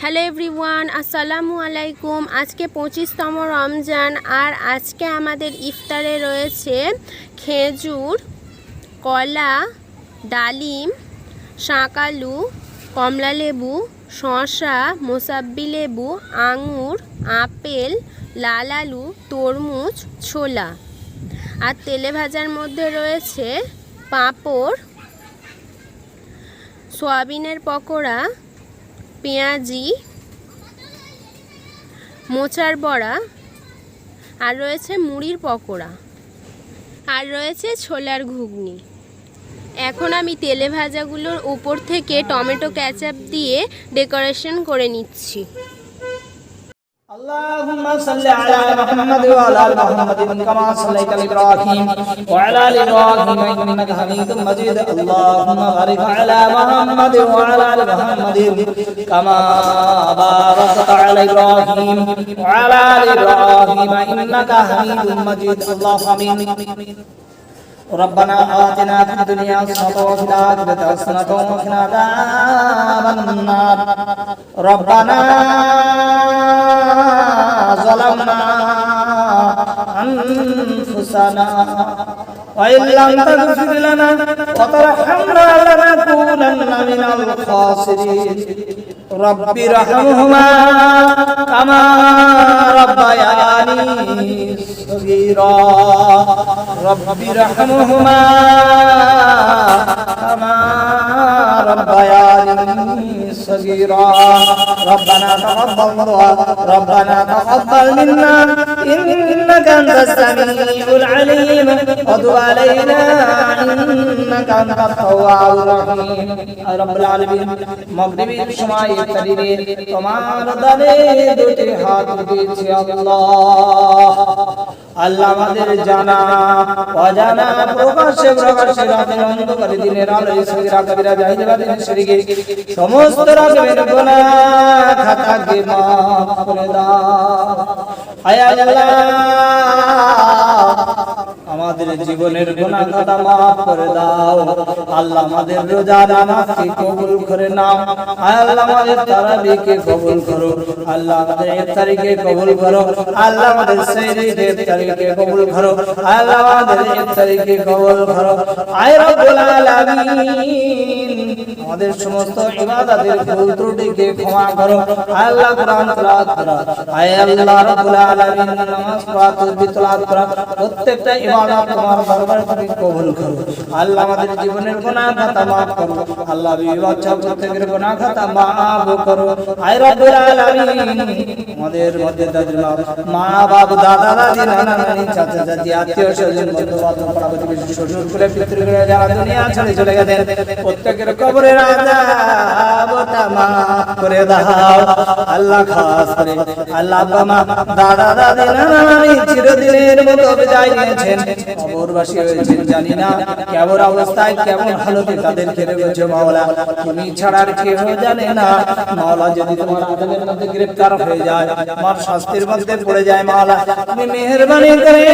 Hello everyone, আসসালামু আলাইকুম। আজকে 25তম রমজান আর আজকে আমাদের ইফতারে রয়েছে খেজুর, কলা, ডালিম, শাঁকালু, কমলালেবু, শসা, মোসাব্বি লেবু, আঙুর, আপেল, লাল আলু, তরমুজ, ছোলা। আর তেলে ভাজার মধ্যে রয়েছে পাঁপড়, সয়াবিনের পকোড়া, পেঁয়াজি, মোচার বড়া, আর রয়েছে মুড়ির পকোড়া, আর রয়েছে ছোলার ঘুগনি। এখন আমি তেলে ভাজাগুলোর উপর থেকে টমেটো কেচাপ দিয়ে ডেকোরেশন করে নিচ্ছি। اللهم صل على محمد وعلى ال محمد كما صليت على ابراهيم وعلى ال ابراهيم انك حميد مجيد اللهم بارك على محمد وعلى ال محمد كما باركت على ابراهيم وعلى ال ابراهيم انك حميد مجيد اللهم امين ربنا آتنا في الدنيا حسنة وفي الآخرة حسنة وقنا عذاب النار ربنا ظلمنا أنفسنا وإن لم تغفر لنا وترحمنا لنكونن من الخاسرين رب ارحمهما كما ربياني صغيرا رب ارحمهما كما ربياني صغيرا ربنا تقبل منا إنك أنت السميع العليم وتب علينا إنك أنت التواب الرحيم رب العالمين مغربی সময় ইফতারিতে তোমার দানে দুটি হাত দিয়েছি আল্লাহ আমাদের জানা অজানা প্রকাশ্যে রাতের অন্ধকারে দিনের আলোয় সগীরা কবিরা জাহিরা বাতিন শিরকে সমস্ত রকমের গুনাহ খাতাকে মাফ করে দাও আয় আল্লাহ আমাদের জীবনের গুনাহ খাতা মাফ করে দাও আল্লাহ আমাদের রোজা নামাজকে কবুল করে নাও আয় আল্লাহ আমাদের তারাবিকে কবুল করো আল্লাহ আমাদের ইফতারিকে কবুল করো আল্লাহ আমাদের সেহরিকে ইফতারিকে কবুল করো আল্লাহ আমাদের ইফতারিকে কবুল করো আয় রব্বুল আলামিন আমাদের সমস্ত ইবাদতের ভুল ত্রুটিকে ক্ষমা করো আল্লাহ কুরআন তেলাওয়াত করো আয় আল্লাহ রব্বুল আলামিন নামাজ পড়া তাসবিহ তেলাওয়াত করো প্রত্যেকটা ইবাদত তোমার দরবারে তুমি কবুল করো আল্লাহ আমাদের জীবনের গুনাহ খাতা maaf করো আল্লাহ বিবাচ্চা প্রত্যেকের গুনাহ খাতা maaf করো আয় রব্বুল আলামিন আমাদের মধ্যে দাদির মা বাবা দাদা দাদি নানা নানি চাচা চাচি আত্মীয় স্বজন বন্ধু বান্ধব পাড়া প্রতিবেশী শ্বশুর কুলে পিতৃকুলে যারা দুনিয়া ছেড়ে চলে গেছেন প্রত্যেকের কবরের আযাবটা maaf করে দাও আল্লাহ খাস করে আল্লাহ বাবা দাদা দাদি নানা নানি চিরদিনের মতো বিদায় নিয়েছেন কবরবাসী হয়েছেন জানি না কেমন অবস্থায় কেমন হালতে তাদেরকে রেখেছো মাওলা তুমি ছাড়া আর কেউ জানে না মাওলা যদি তোমার আযাবের মধ্যে গ্রেফতার হয়ে যায় আমার শাস্তির মধ্যে পড়ে যায় মাওলা তুমি মেহেরবানি করে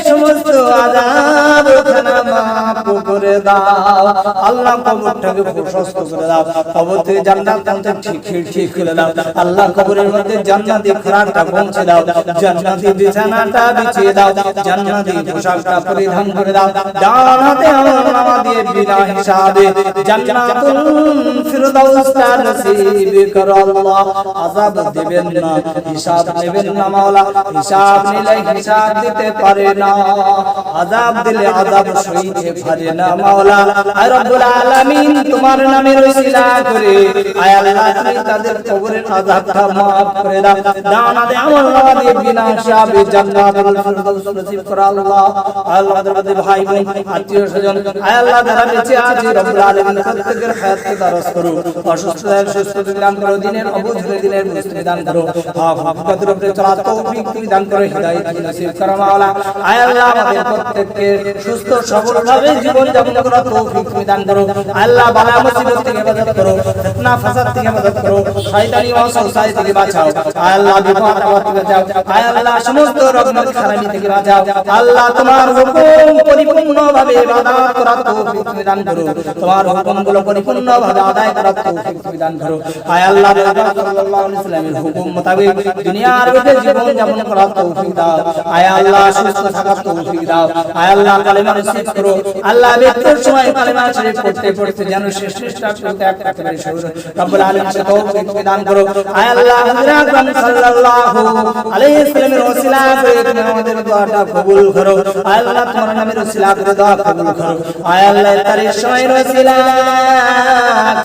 সমস্ত আযাব খানা maaf করে দাও আল্লাহ কবরটাকে প্রশস্ত করে দাও কবর থেকে জান্নাত ঠিক করে দাও আল্লাহ কবরের মধ্যে জান্নাতি খোরাকটা পৌঁছে দাও জান্নাতি বিছানাটা বিছিয়ে দাও জান্নাতি পোশাকটা পরিধান করে দাও ডান হাতে আমলনামা দিয়ে বিনা হিসাবে জান্নাতুল ফিরদাউসটা নসিব করো আল্লাহ আযাব দিবেন না হিসাব নেবেন না মাওলা হিসাব নিলে হিসাব দিতে পারে না আযাব দিলে আযাব সইতে পারে না মাওলা আয় রব্বুল আলামিন তোমার নামের ওসিলা করে আয় আল্লাহ তুমি তাদের কবরের আযাবটা maaf করে দাও ডান হাতে আমলনামা দিয়ে বিনা হিসাবে জান্নাতুল ফিরদাউস নসিব করো আল্লাহ আল্লাহ আমাদের ভাই বোন আত্মীয় স্বজন আয় আল্লাহ যারা বেঁচে আছে রব্বুল আলামিন প্রত্যেকের হায়াতকে দারাজ করো অসুস্থতার সুস্থতা দান করো দিনের অবুঝ দিনের বুঝতে দান করো হকের উপরে চলার তৌফিক দান করো হিদায়াত নসিব করো মাওলা আয় আল্লাহ আমাদের প্রত্যেককে সুস্থ সবলভাবে জীবন যাপন করার তৌফিক দান করো আল্লাহ বালা মুসিবত থেকে হেফাজত করো ফিতনা ফাসাদ থেকে মদদ করো, শয়তানি ওয়াসওয়াসা থেকে বাঁচাও আল্লাহ, বিপদ আপদ থেকে বাঁচাও আল্লাহ, সমস্ত রকমের খারাপি থেকে বাঁচাও আল্লাহ। তোমার হুকুম পরিপূর্ণভাবে ইবাদত করার তৌফিক দান করো, তোমার হুকুমগুলো পরিপূর্ণভাবে আদায় করার তৌফিক দান করো আল্লাহ। রাসূল সাল্লাল্লাহু আলাইহি ওয়াসাল্লামের হুকুম মোতাবেক দুনিয়ার বুকে জীবন যাপন করার তৌফিক দাও আল্লাহ, সুস্থ থাকার তৌফিক দাও আল্লাহ। কালেমা নসিব করো আল্লাহ, মৃত্যুর সময় কালেমা শরীফ পড়তে পড়তে যেন শেষ করতে একটা রব্বুল আলামিন তৌফিক দান করো আল্লাহ। হযরত আকরাম সাল্লাল্লাহু আলাইহি ওয়াসাল্লামের ওসিলা করে তুমি আমাদের দোয়াটা কবুল করো আল্লাহ, তোমার নামের ওসিলা করে দোয়া কবুল করো আল্লাহ। তার সময়ের ওসিলা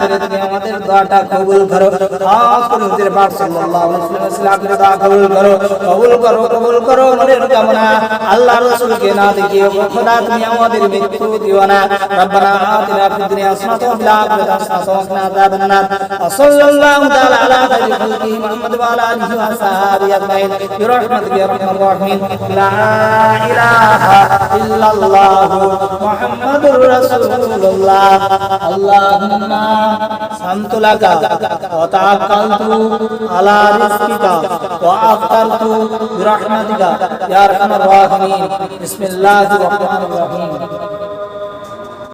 করে তুমি আমাদের দোয়াটা কবুল করো, খাস করে হুজুর পাক সাল্লাল্লাহু আলাইহি ওয়াসাল্লামের ওসিলা করে দোয়া কবুল করো, কবুল করো, কবুল করো। মনের কামনা আল্লাহ রাসূলকে না দেখিয়ে খোদা তুমি আমাদের মৃত্যু দিও না। রব্বানা আতিনা ফিদ দুনিয়া হাসানাতাও ওয়া ফিল আখিরাতি হাসানাতাও ওয়া কিনা আযাবান নার। সাল্লাল্লাহু তাআলা আলা খায়রি খালকিহি মুহাম্মদ ওয়া আলা আলিহি ওয়া আসহাবিহি আজমাইন বিরহমাতিকা ইয়া আরহামার রাহিমিন। লা ইলাহা ইল্লাল্লাহ মুহাম্মাদুর রাসূলুল্লাহ। আল্লাহুম্মা সামতু লাকা ওয়া তাওয়াক্কালতু আলা রিজকিকা ওয়া আফতারতু বিরহমাতিকা ইয়া আরহামার রাহিমিন। বিসমিল্লাহির রহমানির রহিম।